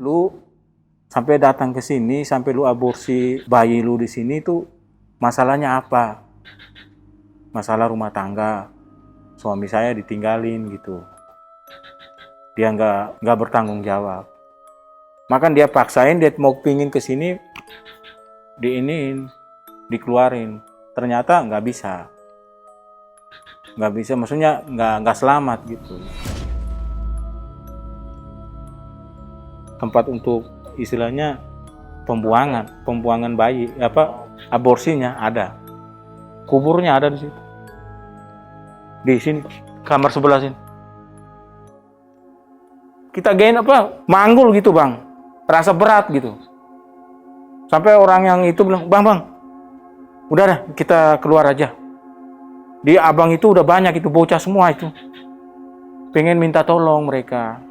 Lu sampai datang ke sini, sampai lu aborsi bayi lu di sini tuh masalahnya apa? Masalah rumah tangga. Suami saya ditinggalin gitu. Dia nggak bertanggung jawab. Makan dia paksain, dia mau pingin ke sini, dikeluarin. Ternyata nggak bisa, maksudnya nggak selamat gitu. Tempat untuk istilahnya pembuangan bayi, aborsinya ada, kuburnya ada di situ, di sini kamar sebelah sini. Kita manggul gitu bang, rasa berat gitu. Sampai orang yang itu bilang, bang, udah dah kita keluar aja. Di abang itu udah banyak itu bocah semua itu, pengen minta tolong mereka.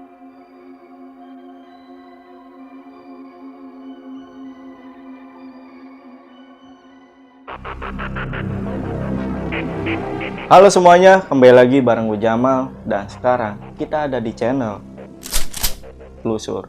Halo semuanya, kembali lagi bareng gue Jamal. Dan sekarang kita ada di channel Telusur.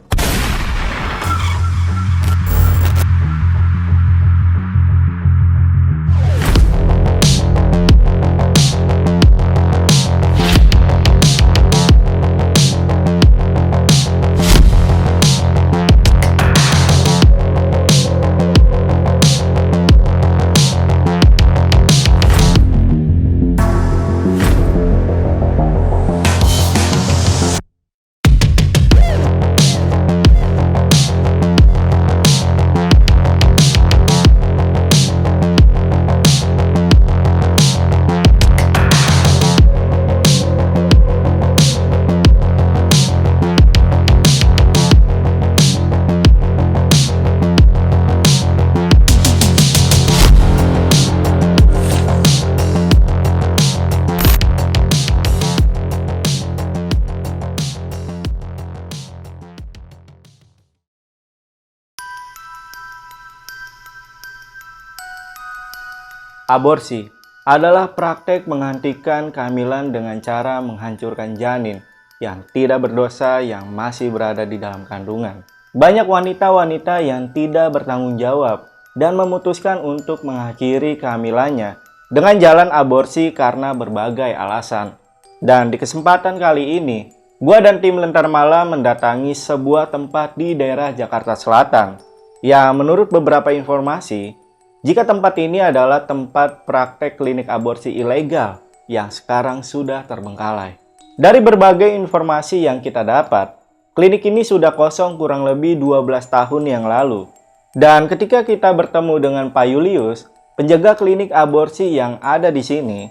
Aborsi adalah praktek menghentikan kehamilan dengan cara menghancurkan janin yang tidak berdosa yang masih berada di dalam kandungan. Banyak wanita-wanita yang tidak bertanggung jawab dan memutuskan untuk mengakhiri kehamilannya dengan jalan aborsi karena berbagai alasan. Dan di kesempatan kali ini, gua dan tim Lentar Malam mendatangi sebuah tempat di daerah Jakarta Selatan yang menurut beberapa informasi, jika tempat ini adalah tempat praktek klinik aborsi ilegal yang sekarang sudah terbengkalai. Dari berbagai informasi yang kita dapat, klinik ini sudah kosong kurang lebih 12 tahun yang lalu. Dan ketika kita bertemu dengan Pak Julius, penjaga klinik aborsi yang ada di sini,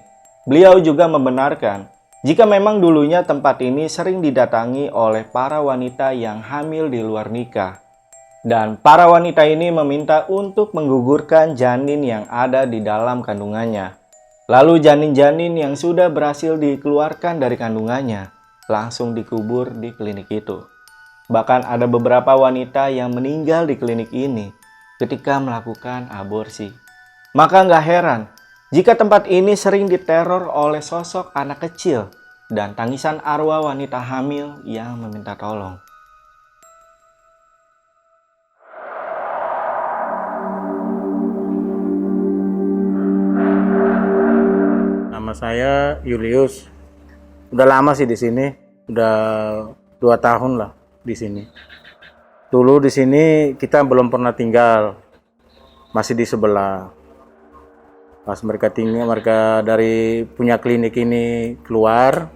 beliau juga membenarkan jika memang dulunya tempat ini sering didatangi oleh para wanita yang hamil di luar nikah. Dan para wanita ini meminta untuk menggugurkan janin yang ada di dalam kandungannya. Lalu janin-janin yang sudah berhasil dikeluarkan dari kandungannya langsung dikubur di klinik itu. Bahkan ada beberapa wanita yang meninggal di klinik ini ketika melakukan aborsi. Maka nggak heran jika tempat ini sering diteror oleh sosok anak kecil dan tangisan arwah wanita hamil yang meminta tolong. Nama saya Julius. Udah lama sih di sini, udah 2 tahun lah di sini. Dulu di sini kita belum pernah tinggal, masih di sebelah. Pas mereka dari punya klinik ini keluar,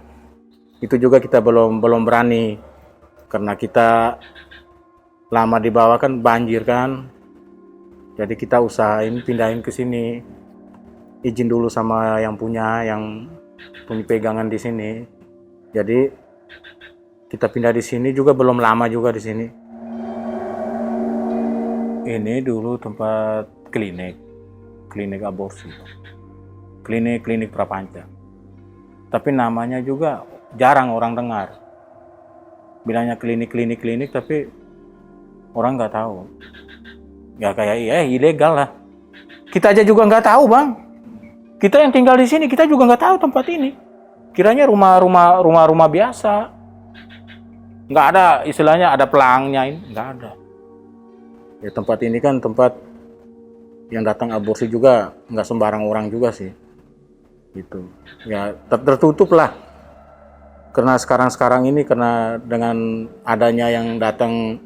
itu juga kita belum berani, karena kita lama di bawah kan banjir kan. Jadi kita usahain pindahin ke sini. Izin dulu sama yang punya pegangan di sini. Jadi kita pindah di sini juga belum lama juga di sini. Ini dulu tempat klinik aborsi, klinik prapanca. Tapi namanya juga jarang orang dengar. Bilangnya klinik, tapi orang nggak tahu. Ya kayak ilegal lah. Kita aja juga nggak tahu bang. Kita yang tinggal di sini, kita juga nggak tahu tempat ini. Kiranya rumah biasa. nggak ada istilahnya ada pelangnya, ini nggak ada. Ya tempat ini kan tempat yang datang aborsi juga nggak sembarang orang juga sih, gitu. Ya tertutup lah. Karena sekarang ini karena dengan adanya yang datang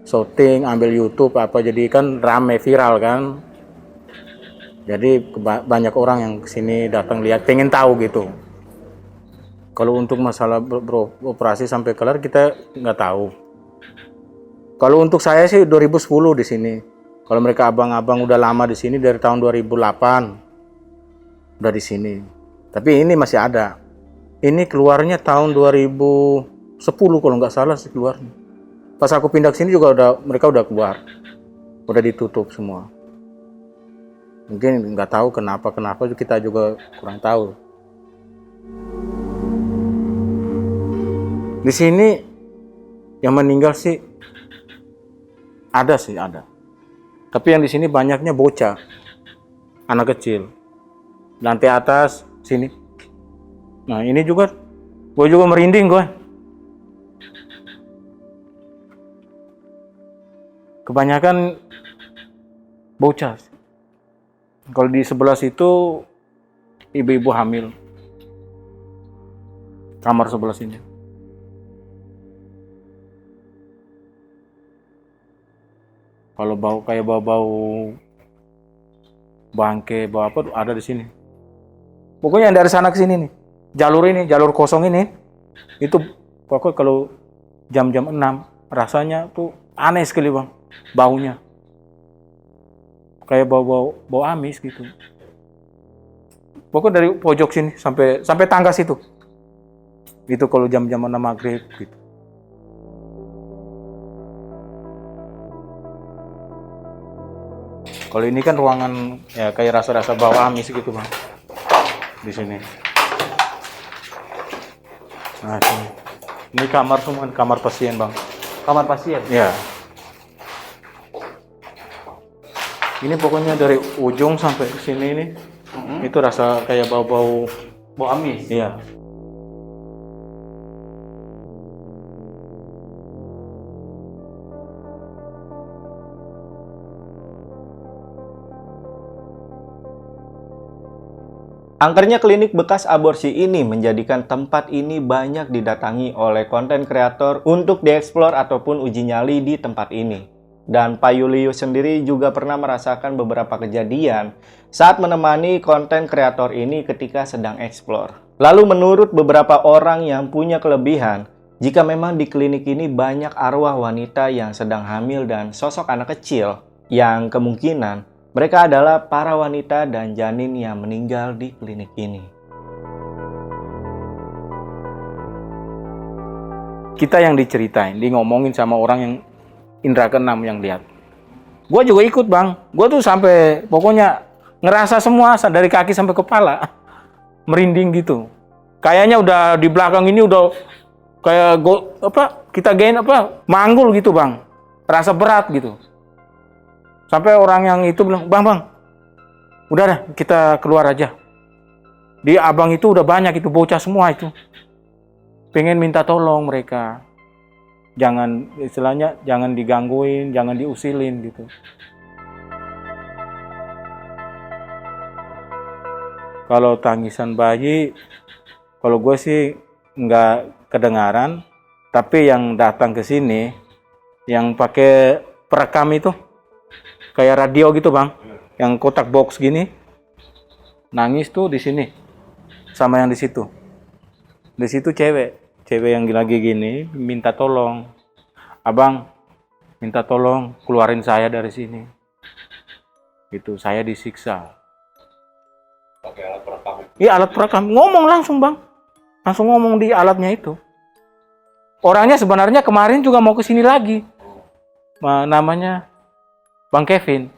syuting, ambil YouTube apa, jadi kan rame viral kan. Jadi banyak orang yang kesini datang lihat, pengen tahu gitu. Kalau untuk masalah beroperasi sampai kelar kita nggak tahu. Kalau untuk saya sih 2010 di sini. Kalau mereka abang-abang udah lama di sini dari tahun 2008 udah di sini. Tapi ini masih ada. Ini keluarnya tahun 2010 kalau nggak salah sih keluarnya. Pas aku pindah ke sini juga mereka udah keluar. Udah ditutup semua. Mungkin nggak tahu kenapa kita juga kurang tahu. Di sini yang meninggal sih ada. Tapi yang di sini banyaknya bocah, anak kecil. Lantai atas sini. Nah ini juga, gue juga merinding gue. Kebanyakan bocah. Kalau di sebelah situ ibu-ibu hamil. Kamar sebelah sini. Kalau kayak bau bangke, bau apa tuh ada di sini. Pokoknya dari sana ke sini nih. Jalur kosong ini itu pokoknya kalau jam-jam 6 rasanya tuh aneh sekali bang, baunya. Kayak bau amis gitu. Pokoknya dari pojok sini sampai tangga situ. Itu kalau jam-jam 6 maghrib gitu. Kalau ini kan ruangan ya kayak rasa-rasa bau amis gitu bang. Di sini. Nah, sini. Ini kamar semua, kamar pasien bang. Kamar pasien? Ya. Ini pokoknya dari ujung sampai ke sini nih, itu rasa kayak bau amis? Iya. Angkernya klinik bekas aborsi ini menjadikan tempat ini banyak didatangi oleh konten kreator untuk dieksplor ataupun uji nyali di tempat ini. Dan Pak Julius sendiri juga pernah merasakan beberapa kejadian saat menemani konten kreator ini ketika sedang eksplor. Lalu menurut beberapa orang yang punya kelebihan, jika memang di klinik ini banyak arwah wanita yang sedang hamil dan sosok anak kecil, yang kemungkinan mereka adalah para wanita dan janin yang meninggal di klinik ini. Kita yang diceritain, ngomongin sama orang yang indra keenam yang lihat. Gue juga ikut bang. Gue tuh sampai pokoknya ngerasa semua dari kaki sampai kepala, merinding gitu. Kayaknya udah di belakang ini udah kayak kita manggul gitu bang. Rasa berat gitu. Sampai orang yang itu bilang, bang, udah dah kita keluar aja. Di abang itu udah banyak itu bocah semua itu. Pengen minta tolong mereka. Istilahnya jangan digangguin, jangan diusilin gitu. Kalau tangisan bayi, kalau gue sih nggak kedengaran. Tapi yang datang ke sini, yang pakai perekam itu, kayak radio gitu bang, yang kotak box gini, nangis tuh di sini, sama yang di situ. Di situ cewek yang lagi gini, minta tolong, abang, minta tolong keluarin saya dari sini. Gitu, saya disiksa. Pakai alat perekam. Iya alat perekam, ngomong langsung bang, langsung ngomong di alatnya itu. Orangnya sebenarnya kemarin juga mau ke sini lagi, namanya Bang Kevin,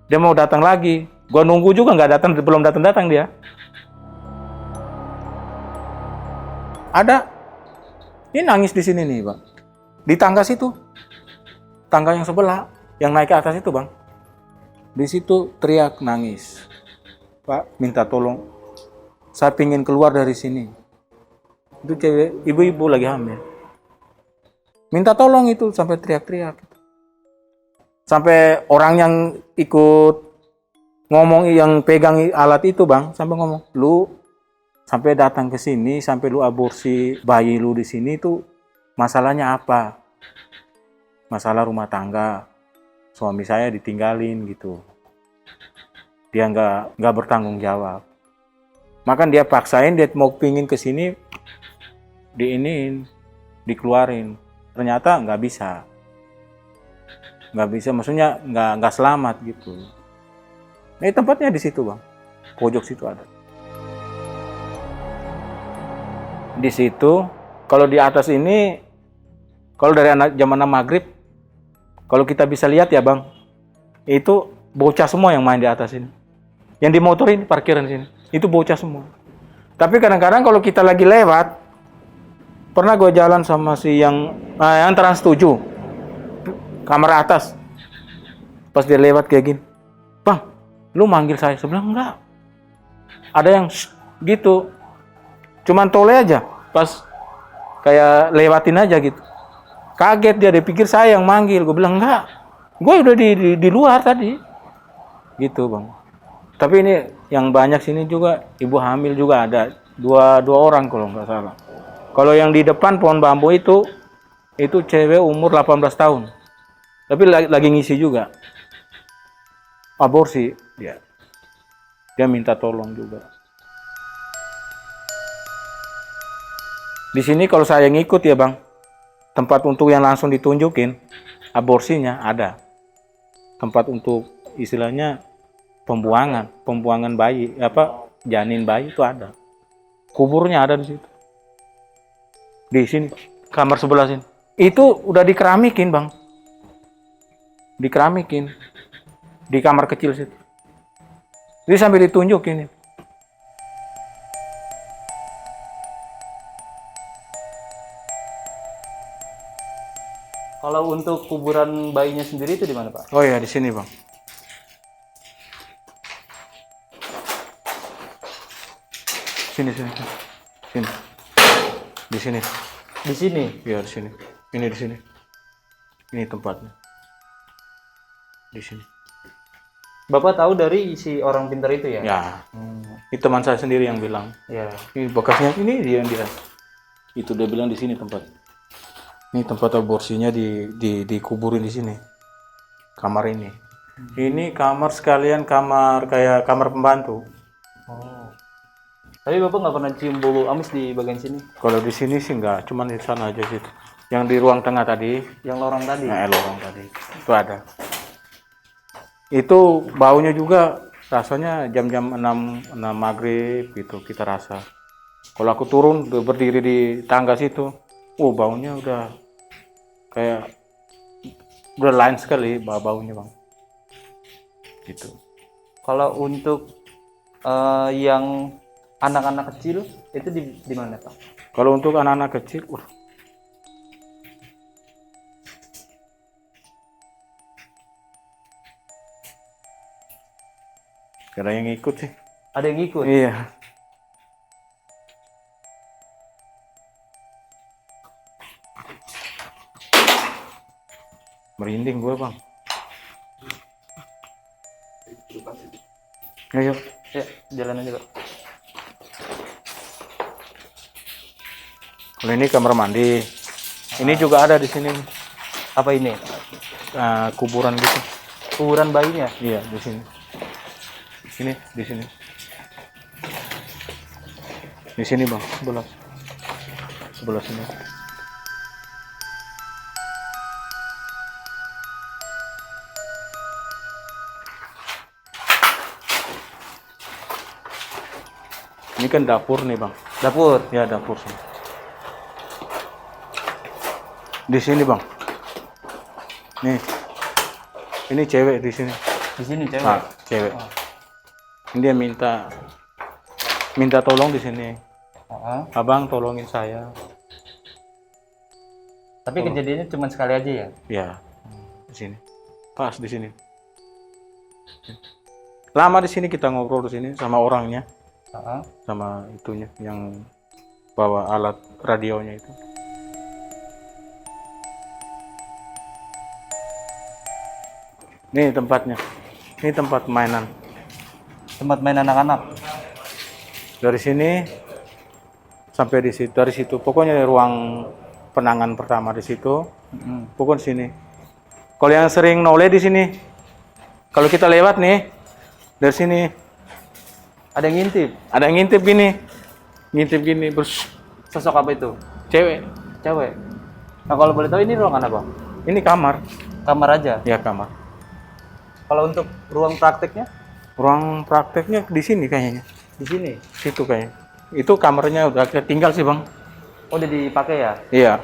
dia mau datang lagi. Gua nunggu juga nggak datang, belum datang dia. Ada, ini nangis di sini nih bang, di tangga situ, tangga yang sebelah, yang naik ke atas itu bang. Di situ teriak nangis, Pak minta tolong, saya pingin keluar dari sini. Itu cewek, ibu-ibu lagi hamil. Minta tolong itu sampai teriak-teriak. Sampai orang yang ikut ngomong yang pegang alat itu bang, sampai ngomong, lu sampai datang ke sini, sampai lu aborsi bayi lu di sini tuh masalahnya apa? Masalah rumah tangga, suami saya ditinggalin gitu. Dia nggak bertanggung jawab. Makan dia paksain, dia mau pingin ke sini, dikeluarin. Ternyata nggak bisa. Nggak bisa, maksudnya nggak selamat gitu. Nah, tempatnya di situ bang, pojok situ ada. Di situ, kalau di atas ini, kalau dari zaman maghrib, kalau kita bisa lihat ya bang, itu bocah semua yang main di atas ini. Yang di motor ini parkiran sini, itu bocah semua. Tapi kadang-kadang kalau kita lagi lewat, pernah gue jalan sama si yang Trans 7, kamar atas. Pas dia lewat kayak gini, bang, lu manggil saya? Saya bilang enggak. Ada yang gitu, cuman tole aja. Pas kayak lewatin aja gitu. Kaget dia pikir saya yang manggil. Gue bilang enggak, gue udah di luar tadi. Gitu bang. Tapi ini yang banyak sini juga ibu hamil juga ada dua orang kalau nggak salah. Kalau yang di depan pohon bambu itu cewek umur 18 tahun. Tapi lagi ngisi juga. Aborsi dia. Dia minta tolong juga. Di sini kalau saya ngikut ya bang, tempat untuk yang langsung ditunjukin, aborsinya ada. Tempat untuk istilahnya pembuangan bayi, janin bayi itu ada. Kuburnya ada di situ. Di sini, kamar sebelah sini. Itu udah dikeramikin bang. Dikeramikin. Di kamar kecil situ. Jadi sambil ditunjukin. Kalau untuk kuburan bayinya sendiri itu di mana Pak? Oh ya, di sini bang. Sini. Di sini. Di sini? Iya, di sini. Ini di sini. Ini tempatnya. Di sini. Bapak tahu dari si orang pintar itu ya? Ya. Itu teman saya sendiri yang bilang. Ya. Ini bekasnya, ini dia yang dia. Itu dia bilang di sini tempat. Ini tempat aborsinya dikuburin di sini. Kamar ini. Ini kamar sekalian kayak kamar pembantu. Oh. Tapi Bapak nggak pernah cium bau amis di bagian sini? Kalau di sini sih enggak, cuman di sana aja situ. Yang di ruang tengah tadi, Yang lorong tadi? nah, lorong tadi. Itu ada. Itu baunya juga rasanya jam-jam 6 maghrib gitu kita rasa. Kalau aku turun berdiri di tangga situ, baunya udah kayak udah lain sekali baunya bang. Gitu. Kalau untuk yang anak-anak kecil itu di mana Pak? Kalau untuk anak-anak kecil, ada yang ikut sih. Ada yang ikut? Iya. Merinding gue bang. Ayo. Ya, jalan aja Pak. Kalau ini kamar mandi. Ini juga ada di sini. Apa ini? Kuburan gitu. Kuburan bayinya? Iya, di sini. Di sini. Di sini bang, sebelah sini. Ini kan dapur nih bang. Dapur? Ya dapur sini. Di sini bang. Nih, ini cewek di sini. Di sini cewek? Nah, cewek. Oh. Dia minta tolong di sini. Abang tolongin saya. Tapi kejadiannya cuma sekali aja ya? Ya, di sini. Pas di sini. Lama di sini kita ngobrol di sini sama orangnya, sama itunya yang bawa alat radionya itu. Nih tempatnya. Ini tempat mainan. Tempat main anak-anak. Dari sini sampai di situ, dari situ. Pokoknya ruang penanganan pertama di situ. Pokoknya sini. Kalau yang sering noleh di sini, kalau kita lewat nih dari sini, Ada yang ngintip. ada yang ngintip gini, Sosok apa itu? cewek. Cewek. Nah, kalau boleh tahu ini ruangan apa? Ini kamar, Kamar aja. ya kamar. Kalau untuk ruang prakteknya Ruang prakteknya di sini kayaknya, di sini. situ kayaknya. Itu kamarnya udah tinggal sih bang. Oh, udah dipakai ya? Iya.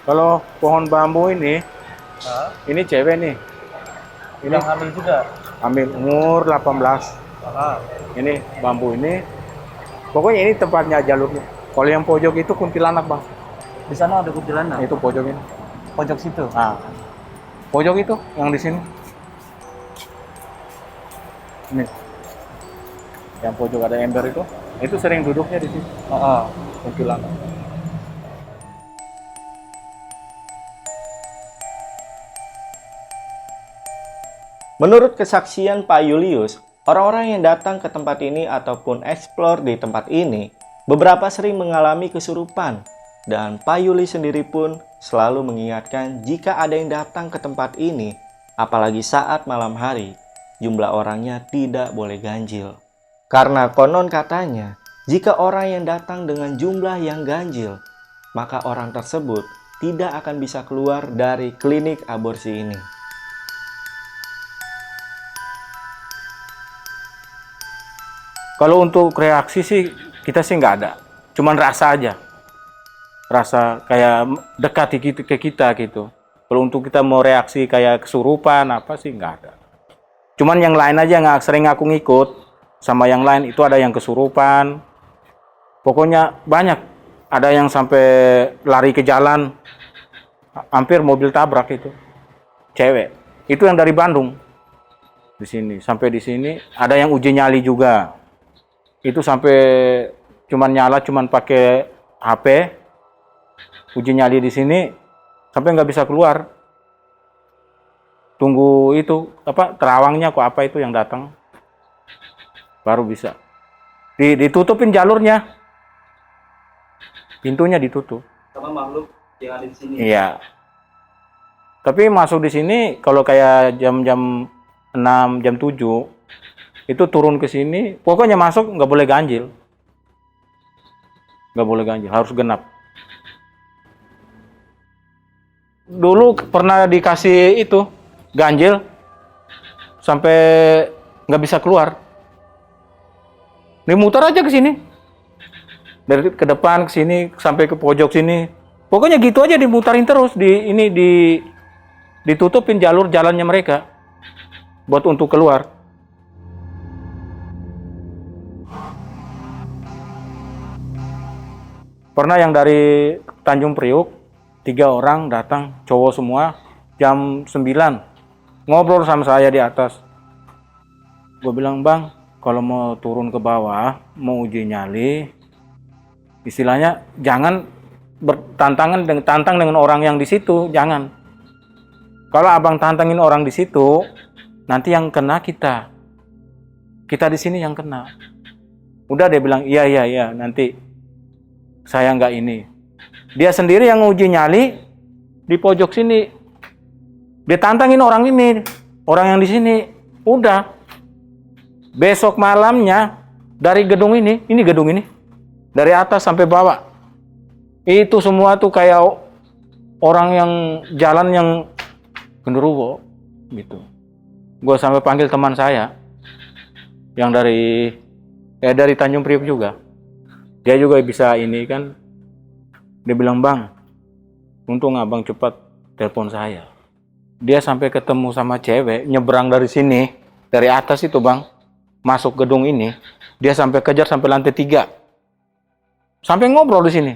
Kalau pohon bambu ini cewek nih. Ini Yang hamil juga. ambil umur 18. Ini bambu ini. Pokoknya ini tempatnya jalurnya. Kalau yang pojok itu kuntilanak bang. Di sana ada kuntilanak. Itu pojok ini. Pojok situ. Nah, pojok itu yang di sini. Ini. Yang pojok ada ember itu. Itu sering duduknya di sini. Kuntilanak. Menurut kesaksian Pak Julius, orang-orang yang datang ke tempat ini ataupun eksplor di tempat ini, beberapa sering mengalami kesurupan. Dan Pak Julius sendiri pun selalu mengingatkan jika ada yang datang ke tempat ini, apalagi saat malam hari, jumlah orangnya tidak boleh ganjil. Karena konon katanya, jika orang yang datang dengan jumlah yang ganjil, maka orang tersebut tidak akan bisa keluar dari klinik aborsi ini. Kalau untuk reaksi sih kita sih nggak ada, cuman rasa aja, rasa kayak dekat ke kita gitu. Kalau untuk kita mau reaksi kayak kesurupan apa sih nggak ada. Cuman yang lain aja nggak sering aku ngikut sama yang lain itu ada yang kesurupan. Pokoknya banyak, ada yang sampai lari ke jalan, hampir mobil tabrak itu, cewek. Itu yang dari Bandung di sini sampai di sini ada yang uji nyali juga. Itu sampai cuman nyala, cuman pakai HP, uji nyali di sini sampai nggak bisa keluar. Tunggu itu apa terawangnya kok apa itu yang datang, baru bisa. Ditutupin jalurnya, pintunya ditutup. Sama makhluk yang ada di sini. Iya. Tapi masuk di sini kalau kayak jam-jam 6, jam 7 itu turun ke sini, pokoknya masuk nggak boleh ganjil. Nggak boleh ganjil, harus genap. Dulu pernah dikasih itu, ganjil, sampai nggak bisa keluar. Dimutar aja ke sini. Dari ke depan ke sini, sampai ke pojok sini. Pokoknya gitu aja dimutarin terus, ditutupin jalannya mereka. Buat untuk keluar. Pernah yang dari Tanjung Priuk, 3 orang datang, cowok semua, jam 9. Ngobrol sama saya di atas. Gue bilang, bang, kalau mau turun ke bawah, mau uji nyali, istilahnya jangan tantang dengan orang yang di situ, jangan. Kalau abang tantangin orang di situ, nanti yang kena kita. Kita di sini yang kena. Udah dia bilang, iya, nanti saya nggak ini. Dia sendiri yang uji nyali di pojok sini. Dia tantangin orang ini, orang yang di sini. Udah. Besok malamnya dari gedung ini gedung ini, dari atas sampai bawah. Itu semua tuh kayak orang yang jalan yang genderuwo gitu. Gue sampai panggil teman saya yang dari Tanjung Priok juga. Dia juga bisa ini kan. Dia bilang, bang, untung abang cepat telepon saya. Dia sampai ketemu sama cewek, nyebrang dari sini, dari atas itu bang, masuk gedung ini. Dia sampai kejar sampai lantai 3. Sampai ngobrol di sini.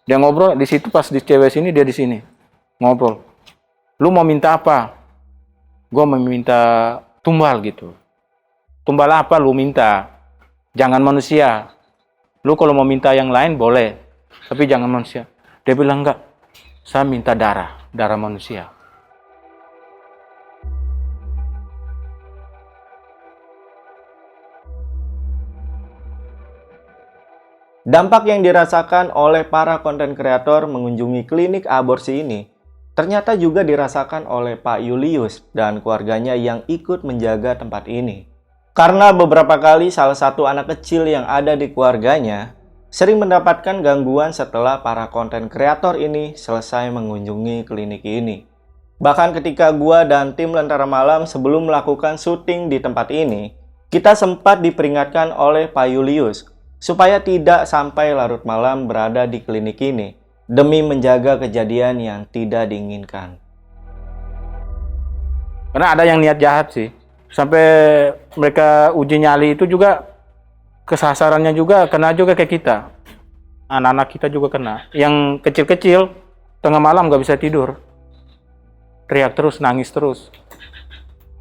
Dia ngobrol di situ, pas di cewek sini, dia di sini. Ngobrol. Lu mau minta apa? Gue mau minta tumbal gitu. tumbal apa lu minta, jangan manusia. Lu kalau mau minta yang lain boleh, tapi jangan manusia. Dia bilang enggak, saya minta darah manusia. Dampak yang dirasakan oleh para konten kreator mengunjungi klinik aborsi ini ternyata juga dirasakan oleh Pak Julius dan keluarganya yang ikut menjaga tempat ini. Karena beberapa kali salah satu anak kecil yang ada di keluarganya sering mendapatkan gangguan setelah para konten kreator ini selesai mengunjungi klinik ini. Bahkan ketika gua dan tim Lentera Malam sebelum melakukan syuting di tempat ini, kita sempat diperingatkan oleh Pak Julius supaya tidak sampai larut malam berada di klinik ini demi menjaga kejadian yang tidak diinginkan. Karena ada yang niat jahat sih. Sampai mereka uji nyali itu juga kesasarannya juga kena juga kayak kita. Anak-anak kita juga kena. Yang kecil-kecil tengah malam gak bisa tidur. Teriak terus, nangis terus.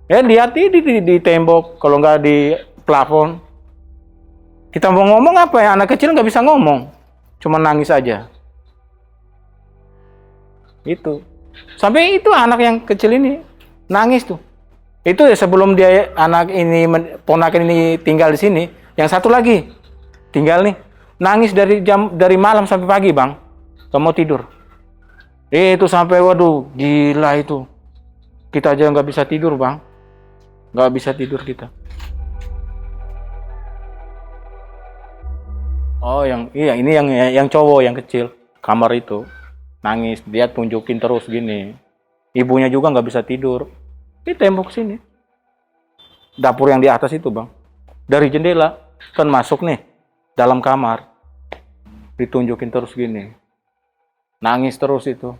Ya lihat di tembok, kalau nggak di plafon. Kita mau ngomong apa ya? Anak kecil nggak bisa ngomong. Cuma nangis aja. Itu. Sampai itu anak yang kecil ini nangis tuh. Itu ya sebelum dia anak ini, ponakan ini tinggal di sini. Yang satu lagi tinggal nih. Nangis dari malam sampai pagi bang. Gak mau tidur. Itu sampai waduh gila itu. Kita aja nggak bisa tidur bang. Nggak bisa tidur kita. Oh iya ini yang cowok yang kecil kamar itu nangis, dia tunjukin terus gini, ibunya juga nggak bisa tidur di tembok sini, dapur yang di atas itu bang, dari jendela kan masuk nih dalam kamar, ditunjukin terus gini, nangis terus itu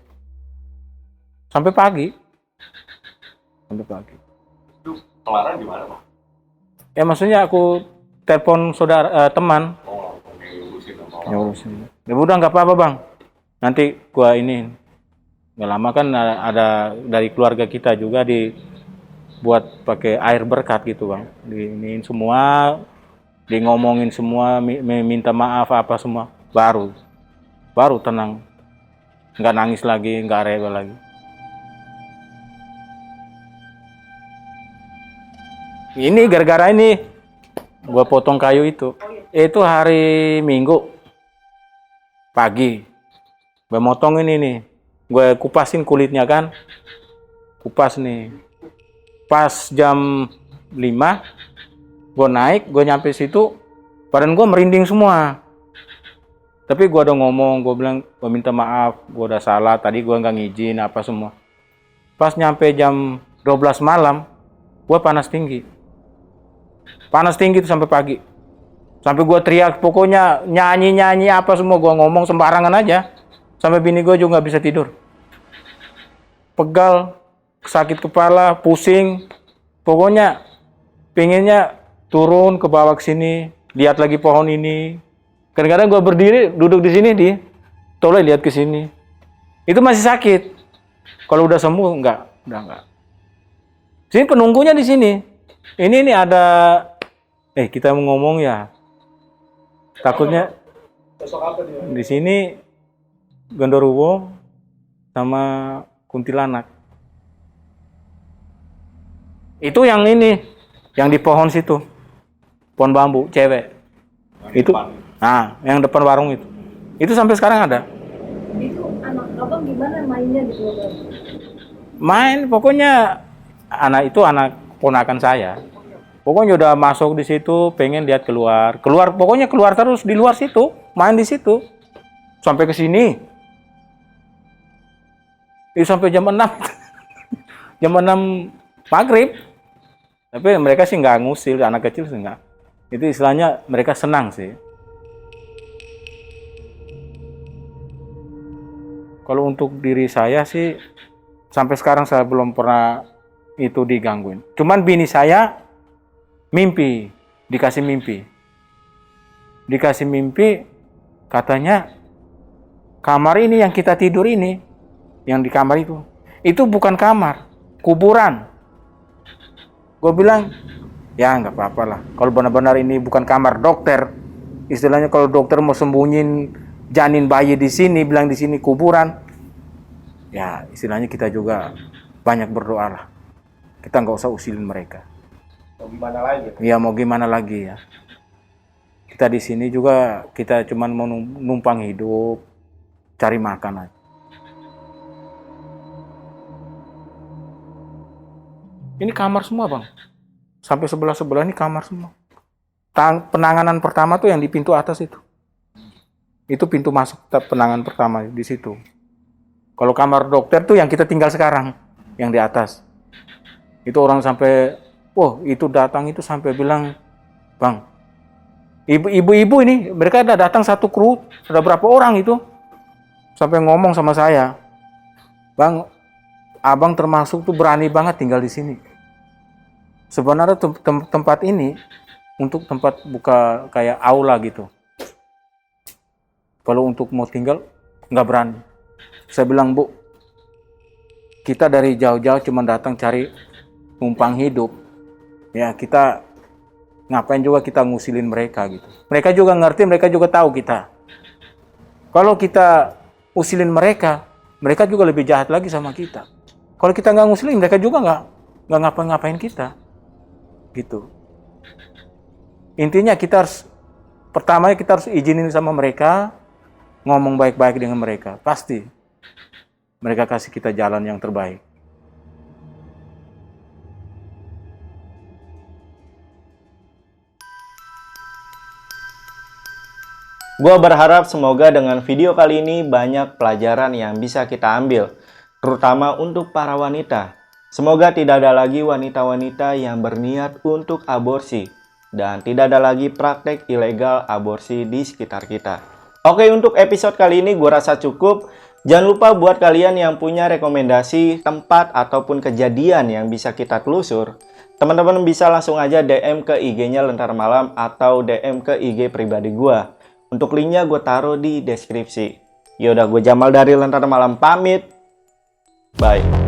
sampai pagi. Itu kelaran gimana Pak? Ya maksudnya aku telepon saudara teman. Oh, diurusin sama Ya urusin. Ya udah nggak apa-apa bang. Nanti gua ini nggak lama kan ada dari keluarga kita juga dibuat pakai air berkat gitu bang. Diinin semua, di ngomongin semua, minta maaf apa semua, baru tenang, nggak nangis lagi, nggak rewel lagi. Ini gara-gara ini gua potong kayu itu hari Minggu pagi, gue motong ini nih, gue kupasin kulitnya kan, kupas nih, pas jam 5, gue naik, gue nyampe situ, badan gue merinding semua, tapi gue udah ngomong, gue bilang, gue minta maaf, gue udah salah, tadi gue nggak ngizin apa semua, pas nyampe jam 12 malam, gue panas tinggi itu sampai pagi. Sampai gue teriak, pokoknya nyanyi apa semua, gue ngomong sembarangan aja. Sampai bini gue juga nggak bisa tidur. Pegal, sakit kepala, pusing. Pokoknya pengennya turun ke bawah ke sini, lihat lagi pohon ini. Kadang-kadang gue berdiri, duduk di sini tolong lihat ke sini. Itu masih sakit. Kalau udah sembuh udah enggak. Sini penunggunya di sini. Ini ada, kita mau ngomong ya. Takutnya di sini genderuwo sama kuntilanak. Itu yang ini, yang di pohon situ, pohon bambu, cewek. Itu, yang depan warung itu. Itu sampai sekarang ada. Itu anak abang gimana mainnya di keluarga? Main, pokoknya anak ponakan saya. Pokoknya udah masuk di situ, pengen lihat keluar, pokoknya keluar terus di luar situ, main di situ, sampai ke sini, itu sampai jam 6, jam 6 maghrib. Tapi mereka sih nggak ngusil, anak kecil sih nggak. Itu istilahnya mereka senang sih. Kalau untuk diri saya sih, sampai sekarang saya belum pernah itu digangguin. Cuman bini saya dikasih mimpi katanya kamar ini yang kita tidur ini, yang di kamar itu bukan kamar, kuburan. Gue bilang ya nggak apa-apa lah. Kalau benar-benar ini bukan kamar dokter, istilahnya kalau dokter mau sembunyiin janin bayi di sini, bilang di sini kuburan, ya istilahnya kita juga banyak berdoa lah. Kita nggak usah usilin mereka. Mau gimana lagi? Ya mau gimana lagi ya. Kita di sini juga kita cuman mau numpang hidup, cari makan aja. Ini kamar semua bang, sampai sebelah-sebelah ini kamar semua. Penanganan pertama tuh yang di pintu atas itu pintu masuk penanganan pertama di situ. Kalau kamar dokter tuh yang kita tinggal sekarang, yang di atas. Itu orang sampai, itu datang itu sampai bilang, bang, ibu-ibu ini, mereka ada datang satu kru, ada berapa orang itu, sampai ngomong sama saya, bang, abang termasuk tuh berani banget tinggal di sini. Sebenarnya tempat ini untuk tempat buka kayak aula gitu. Kalau untuk mau tinggal nggak berani. Saya bilang, Bu, kita dari jauh-jauh cuma datang cari numpang hidup. Ya kita ngapain juga kita ngusilin mereka gitu. Mereka juga ngerti, mereka juga tahu kita. Kalau kita usilin mereka, mereka juga lebih jahat lagi sama kita. Kalau kita nggak ngusilin, mereka juga nggak ngapa-ngapain kita. Gitu. Intinya pertamanya kita harus izinin sama mereka, ngomong baik-baik dengan mereka. Pasti mereka kasih kita jalan yang terbaik. Gua berharap semoga dengan video kali ini banyak pelajaran yang bisa kita ambil, terutama untuk para wanita. Semoga tidak ada lagi wanita-wanita yang berniat untuk aborsi dan tidak ada lagi praktek ilegal aborsi di sekitar kita. Oke, untuk episode kali ini gue rasa cukup. Jangan lupa buat kalian yang punya rekomendasi tempat ataupun kejadian yang bisa kita telusur, teman-teman bisa langsung aja DM ke IG-nya Lentera Malam atau DM ke IG pribadi gue. Untuk linknya gue taruh di deskripsi. Yaudah, gue Jamal dari Lentera Malam pamit. Bye.